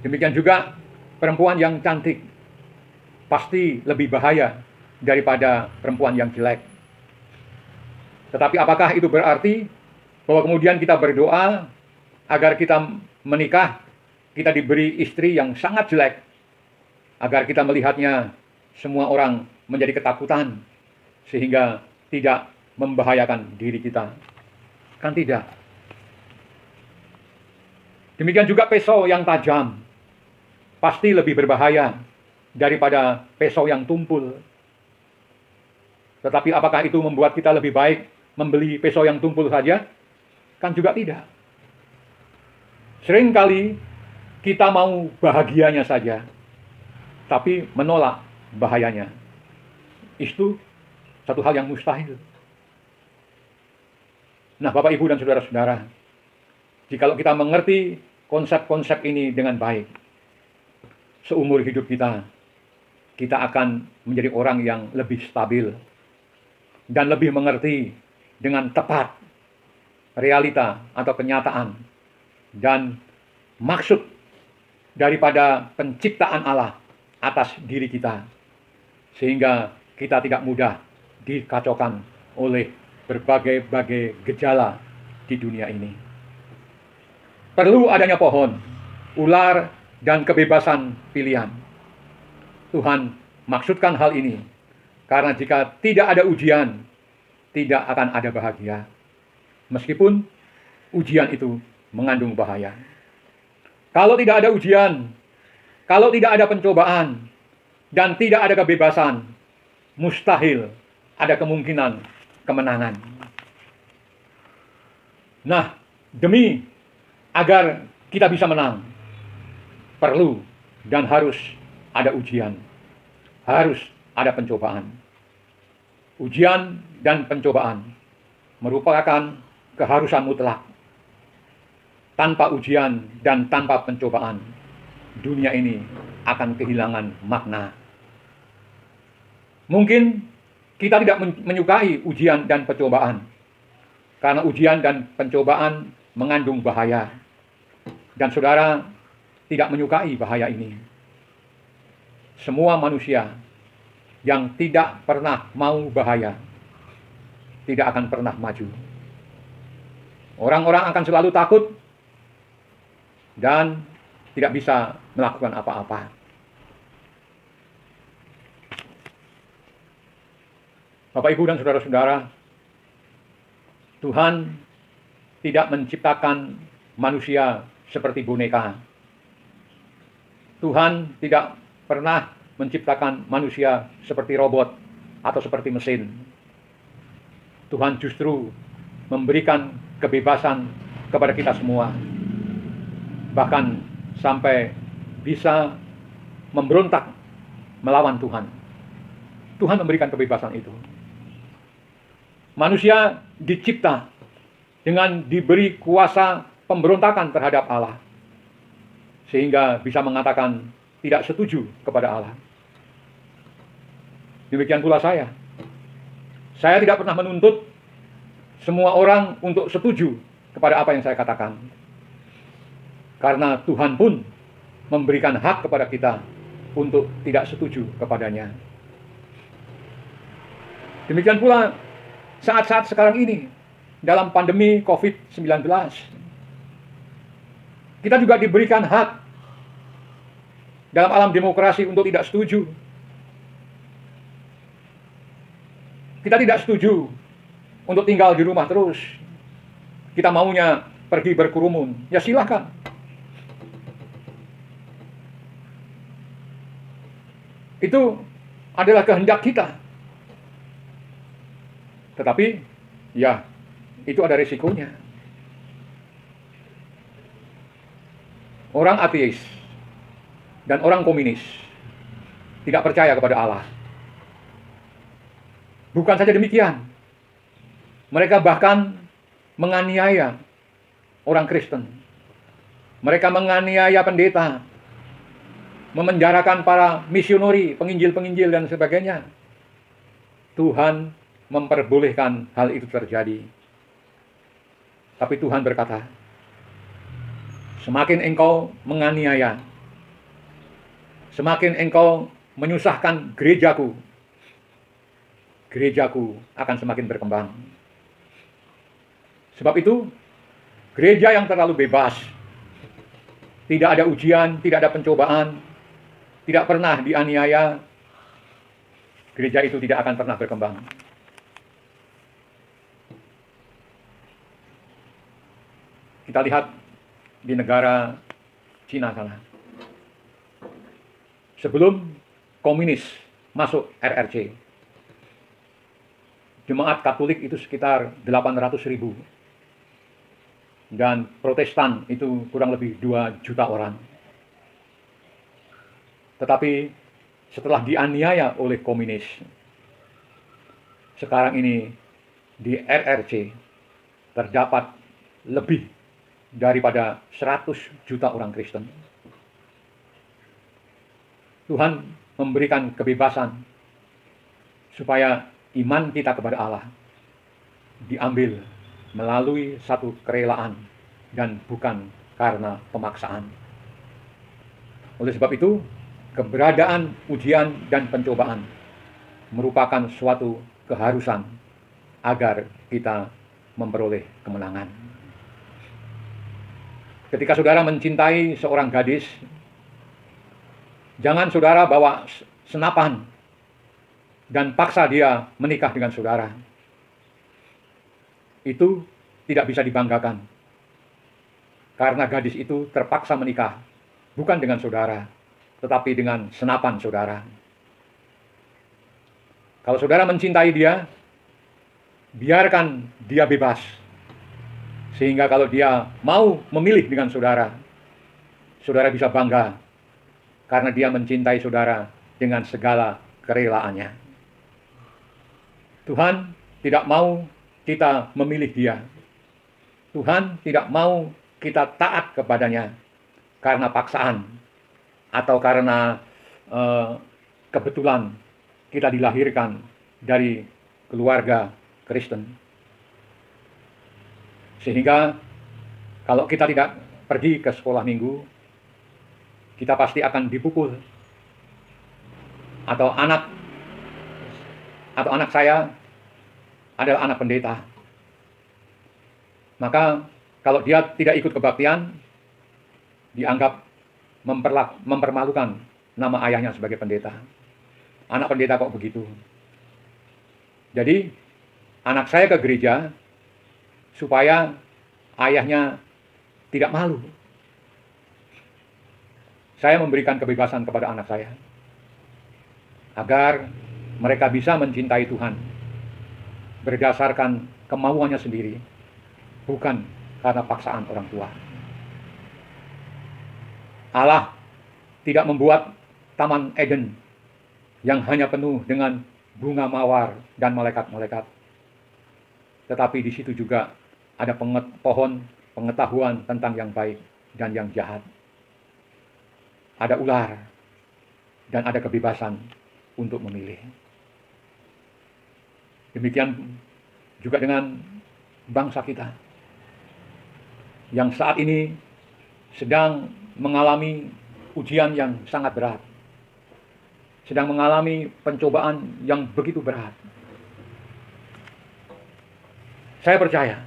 D: Demikian juga perempuan yang cantik pasti lebih bahaya daripada perempuan yang jelek. Tetapi apakah itu berarti bahwa kemudian kita berdoa agar kita menikah, kita diberi istri yang sangat jelek, agar kita melihatnya semua orang menjadi ketakutan, sehingga tidak membahayakan diri kita? Kan tidak. Demikian juga pisau yang tajam pasti lebih berbahaya daripada pisau yang tumpul. Tetapi apakah itu membuat kita lebih baik membeli pisau yang tumpul saja? Kan juga tidak. Seringkali kita mau bahagianya saja, tapi menolak bahayanya. Itu satu hal yang mustahil. Nah, Bapak, Ibu, dan saudara-saudara, jikalau kita mengerti konsep-konsep ini dengan baik, seumur hidup kita akan menjadi orang yang lebih stabil dan lebih mengerti dengan tepat realita atau kenyataan dan maksud daripada penciptaan Allah atas diri kita, sehingga kita tidak mudah dikacaukan oleh berbagai-bagai gejala di dunia ini. Perlu adanya pohon, ular, dan kebebasan pilihan. Tuhan maksudkan hal ini karena jika tidak ada ujian, tidak akan ada bahagia. Meskipun ujian itu mengandung bahaya. Kalau tidak ada ujian, kalau tidak ada pencobaan, dan tidak ada kebebasan, mustahil ada kemungkinan kemenangan. Nah, demi agar kita bisa menang, perlu dan harus ada ujian, harus ada pencobaan. Ujian dan pencobaan merupakan keharusan mutlak. Tanpa ujian dan tanpa pencobaan, dunia ini akan kehilangan makna. Mungkin kita tidak menyukai ujian dan pencobaan, karena ujian dan pencobaan mengandung bahaya. dan saudara tidak menyukai bahaya ini. Semua manusia yang tidak pernah mau bahaya tidak akan pernah maju. Orang-orang akan selalu takut dan tidak bisa melakukan apa-apa. Bapak, Ibu, dan saudara-saudara, Tuhan tidak menciptakan manusia seperti boneka. Tuhan tidak pernah menciptakan manusia seperti robot atau seperti mesin. Tuhan justru memberikan kebebasan kepada kita semua. Bahkan sampai bisa memberontak melawan Tuhan. Tuhan memberikan kebebasan itu. Manusia dicipta dengan diberi kuasa pemberontakan terhadap Allah, sehingga bisa mengatakan tidak setuju kepada Allah. Demikian pula saya. Saya tidak pernah menuntut semua orang untuk setuju kepada apa yang saya katakan. Karena Tuhan pun memberikan hak kepada kita untuk tidak setuju kepadanya. Demikian pula saat-saat sekarang ini, dalam pandemi COVID-19, kita juga diberikan hak dalam alam demokrasi untuk tidak setuju. Kita tidak setuju untuk tinggal di rumah terus. Kita maunya pergi berkerumun. Ya silakan. Itu adalah kehendak kita. Tetapi, ya, itu ada risikonya. Orang ateis dan orang komunis tidak percaya kepada Allah. Bukan saja demikian, mereka bahkan menganiaya orang Kristen. Mereka menganiaya pendeta, memenjarakan para misioneri, penginjil-penginjil dan sebagainya. Tuhan memperbolehkan hal itu terjadi. Tapi Tuhan berkata, semakin engkau menganiaya, semakin engkau menyusahkan gerejaku, gerejaku akan semakin berkembang. Sebab itu, gereja yang terlalu bebas, tidak ada ujian, tidak ada pencobaan, tidak pernah dianiaya, gereja itu tidak akan pernah berkembang. Kita lihat di negara Cina sana. Sebelum komunis masuk RRC, jemaat Katolik itu sekitar 800.000. Dan Protestan itu kurang lebih 2 juta orang. Tetapi setelah dianiaya oleh komunis, sekarang ini di RRC terdapat lebih daripada 100 juta orang Kristen. Tuhan memberikan kebebasan supaya iman kita kepada Allah diambil melalui satu kerelaan dan bukan karena pemaksaan. Oleh sebab itu, keberadaan ujian dan pencobaan merupakan suatu keharusan agar kita memperoleh kemenangan. Ketika saudara mencintai seorang gadis, jangan saudara bawa senapan dan paksa dia menikah dengan saudara. Itu tidak bisa dibanggakan. Karena gadis itu terpaksa menikah, bukan dengan saudara, tetapi dengan senapan saudara. Kalau saudara mencintai dia, biarkan dia bebas. Sehingga kalau dia mau memilih dengan saudara, saudara bisa bangga karena dia mencintai saudara dengan segala kerelaannya. Tuhan tidak mau kita memilih dia. Tuhan tidak mau kita taat kepadanya karena paksaan atau karena kebetulan kita dilahirkan dari keluarga Kristen. Sehingga kalau kita tidak pergi ke sekolah minggu, kita pasti akan dipukul. Atau anak saya adalah anak pendeta. Maka kalau dia tidak ikut kebaktian, dianggap mempermalukan nama ayahnya sebagai pendeta. Anak pendeta kok begitu? Jadi, anak saya ke gereja supaya ayahnya tidak malu. Saya memberikan kebebasan kepada anak saya agar mereka bisa mencintai Tuhan berdasarkan kemauannya sendiri, bukan karena paksaan orang tua. Allah tidak membuat Taman Eden yang hanya penuh dengan bunga mawar dan malaikat-malaikat. Tetapi di situ juga ada pohon pengetahuan tentang yang baik dan yang jahat. Ada ular dan ada kebebasan untuk memilih. Demikian juga dengan bangsa kita yang saat ini sedang mengalami ujian yang sangat berat, sedang mengalami pencobaan yang begitu berat. Saya percaya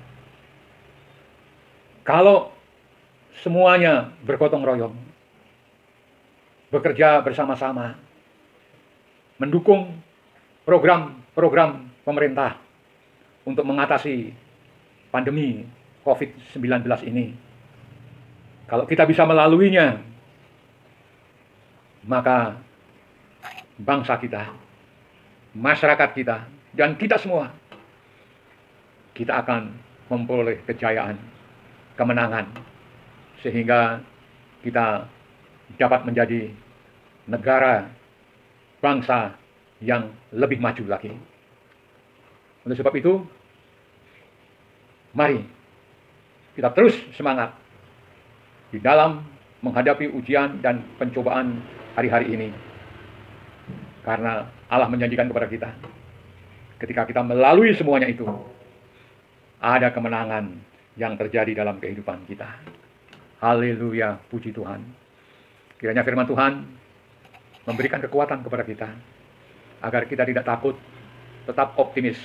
D: kalau semuanya bergotong royong, bekerja bersama-sama, mendukung program-program pemerintah untuk mengatasi pandemi COVID-19 ini. Kalau kita bisa melaluinya, maka bangsa kita, masyarakat kita, dan kita semua, kita akan memperoleh kejayaan, kemenangan, sehingga kita dapat menjadi negara, bangsa yang lebih maju lagi. Oleh sebab itu, mari kita terus semangat di dalam menghadapi ujian dan pencobaan hari-hari ini. Karena Allah menjanjikan kepada kita, ketika kita melalui semuanya itu, ada kemenangan yang terjadi dalam kehidupan kita. Haleluya, puji Tuhan. Kiranya firman Tuhan memberikan kekuatan kepada kita, agar kita tidak takut, tetap optimis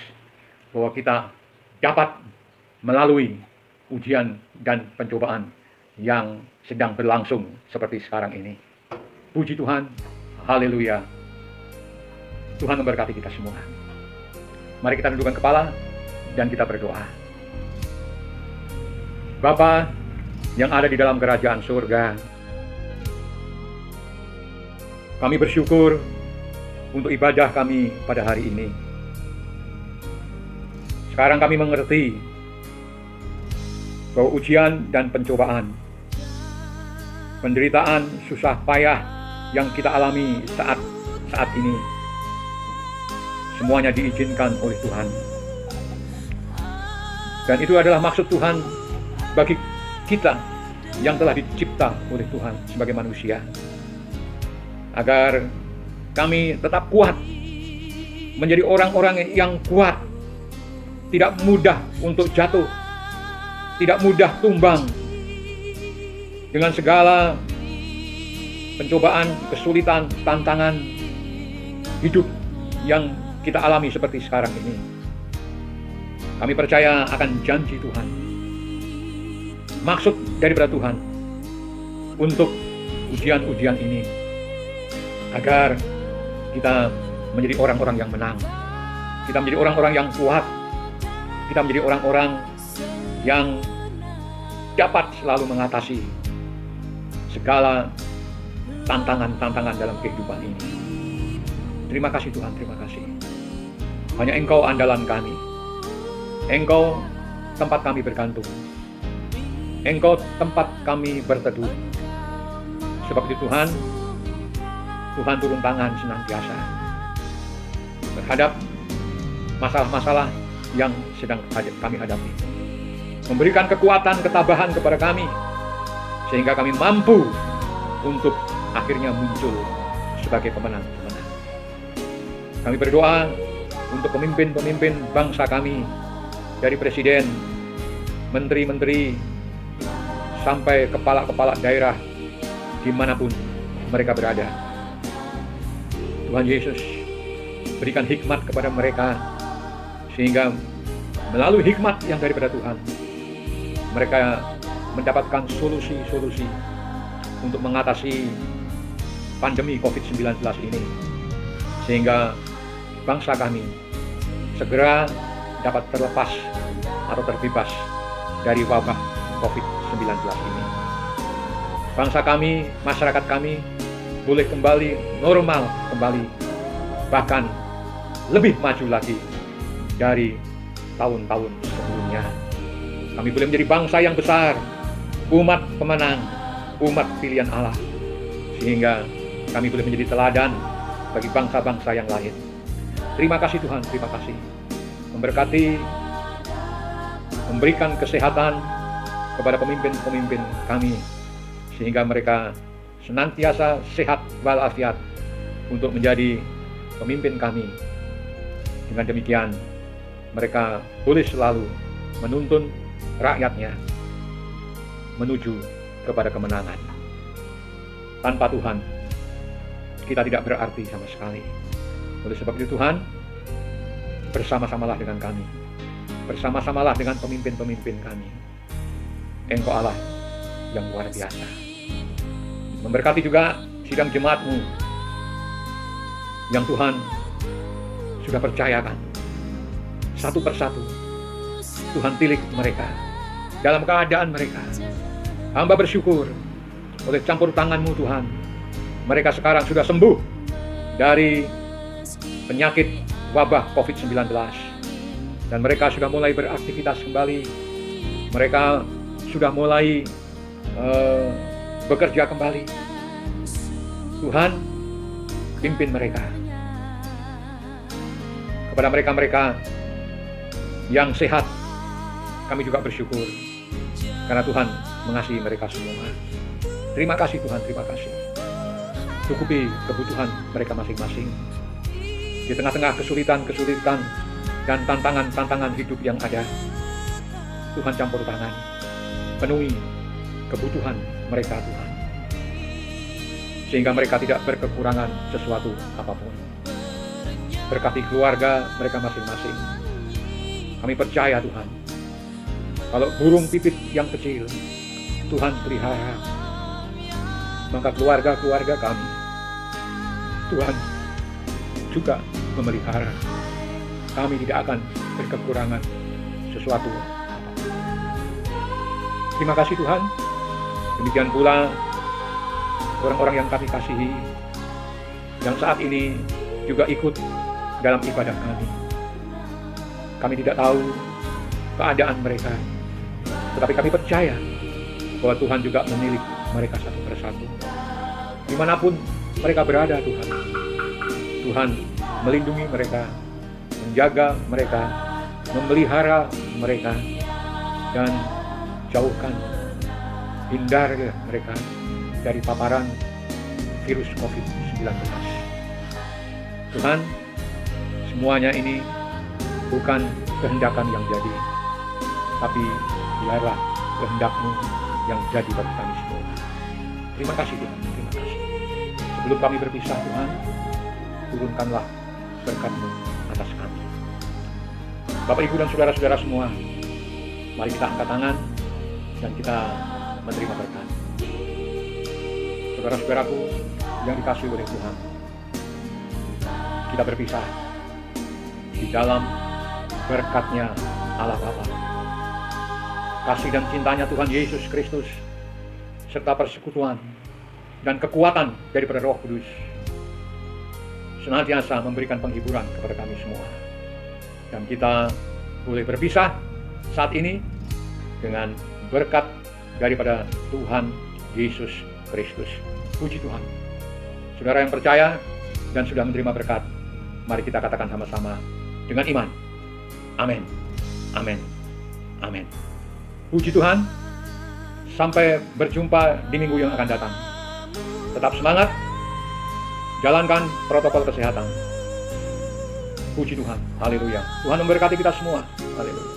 D: bahwa kita dapat melalui ujian dan pencobaan yang sedang berlangsung seperti sekarang ini. Puji Tuhan, haleluya. Tuhan memberkati kita semua. Mari kita tundukkan kepala dan kita berdoa. Bapa yang ada di dalam kerajaan surga, kami bersyukur untuk ibadah kami pada hari ini. Sekarang kami mengerti bahwa ujian dan pencobaan, penderitaan, susah payah yang kita alami saat ini, semuanya diizinkan oleh Tuhan. Dan itu adalah maksud Tuhan bagi kita yang telah dicipta oleh Tuhan sebagai manusia, agar kami tetap kuat, menjadi orang-orang yang kuat, tidak mudah untuk jatuh, tidak mudah tumbang dengan segala pencobaan, kesulitan, tantangan hidup yang kita alami seperti sekarang ini. Kami percaya akan janji Tuhan, maksud daripada Tuhan untuk ujian-ujian ini, agar kita menjadi orang-orang yang menang, kita menjadi orang-orang yang kuat, kita menjadi orang-orang yang dapat selalu mengatasi segala tantangan-tantangan dalam kehidupan ini. Terima kasih Tuhan, terima kasih. Hanya Engkau andalan kami, Engkau tempat kami bergantung, Engkau tempat kami berteduh. Sebab itu Tuhan turun tangan senantiasa terhadap masalah-masalah yang sedang kami hadapi. Memberikan kekuatan, ketabahan kepada kami, sehingga kami mampu untuk akhirnya muncul sebagai pemenang-pemenang. Kami berdoa untuk pemimpin-pemimpin bangsa kami, dari presiden, menteri-menteri, sampai kepala-kepala daerah dimanapun mereka berada. Tuhan Yesus, berikan hikmat kepada mereka, sehingga melalui hikmat yang daripada Tuhan, mereka mendapatkan solusi-solusi untuk mengatasi pandemi COVID-19 ini, sehingga bangsa kami segera dapat terlepas atau terbebas dari wabah COVID-19 ini. Bangsa kami, masyarakat kami boleh kembali normal kembali, bahkan lebih maju lagi dari tahun-tahun sebelumnya. Kami boleh menjadi bangsa yang besar, umat pemenang, umat pilihan Allah, sehingga kami boleh menjadi teladan bagi bangsa-bangsa yang lain. Terima kasih Tuhan, terima kasih. Memberkati, memberikan kesehatan kepada pemimpin-pemimpin kami, sehingga mereka senantiasa sehat walafiat untuk menjadi pemimpin kami. Dengan demikian, mereka boleh selalu menuntun rakyatnya menuju kepada kemenangan. Tanpa Tuhan, kita tidak berarti sama sekali. Oleh sebab itu Tuhan, bersama-samalah dengan kami. Bersama-samalah dengan pemimpin-pemimpin kami. Engkau Allah yang luar biasa. Memberkati juga sidang jemaat-Mu yang Tuhan sudah percayakan. Satu persatu Tuhan tilik mereka dalam keadaan mereka. Hamba bersyukur oleh campur tangan-Mu Tuhan, mereka sekarang sudah sembuh dari penyakit wabah COVID-19, dan mereka sudah mulai beraktivitas kembali. Mereka sudah mulai bekerja kembali. Tuhan, pimpin mereka. Kepada mereka-mereka yang sehat, kami juga bersyukur karena Tuhan mengasihi mereka semua. Terima kasih Tuhan, terima kasih. Cukupi kebutuhan mereka masing-masing. Di tengah-tengah kesulitan-kesulitan dan tantangan-tantangan hidup yang ada, Tuhan campur tangan, penuhi kebutuhan mereka Tuhan, sehingga mereka tidak berkekurangan sesuatu apapun. Berkati keluarga mereka masing-masing. Kami percaya Tuhan, kalau burung pipit yang kecil Tuhan pelihara, maka keluarga-keluarga kami Tuhan juga memelihara. Kami tidak akan berkekurangan sesuatu. Terima kasih Tuhan. Demikian pula orang-orang yang kami kasihi, yang saat ini juga ikut dalam ibadah kami. Kami tidak tahu keadaan mereka, tetapi kami percaya bahwa Tuhan juga menilik mereka satu persatu. Dimanapun mereka berada Tuhan, Tuhan melindungi mereka, menjaga mereka, memelihara mereka, dan jauhkan, hindari mereka dari paparan virus COVID-19. Tuhan, semuanya ini bukan kehendakan yang jadi, tapi biarlah kehendak-Mu yang jadi bagi kami semua. Terima kasih Tuhan, terima kasih. Sebelum kami berpisah Tuhan, turunkanlah berkat-Mu atas kami. Bapak, Ibu, dan saudara-saudara semua, mari kita angkat tangan dan kita menerima berkat. Saudara-saudaraku yang dikasihi oleh Tuhan, kita berpisah di dalam berkat-Nya Allah Bapa, kasih dan cintanya Tuhan Yesus Kristus, serta persekutuan dan kekuatan daripada Roh Kudus senantiasa memberikan penghiburan kepada kami semua. Dan kita boleh berpisah saat ini dengan berkat daripada Tuhan Yesus Kristus. Puji Tuhan. Saudara yang percaya dan sudah menerima berkat, mari kita katakan sama-sama dengan iman. Amin. Amin. Amin. Puji Tuhan. Sampai berjumpa di minggu yang akan datang. Tetap semangat. Jalankan protokol kesehatan. Puji Tuhan. Haleluya. Tuhan memberkati kita semua. Haleluya.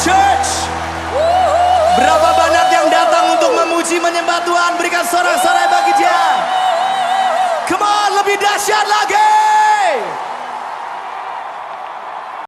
E: church. Berapa banyak yang datang untuk memuji menyembah Tuhan? Berikan sorak-sorai bagi dia. Come on, lebih dahsyat lagi.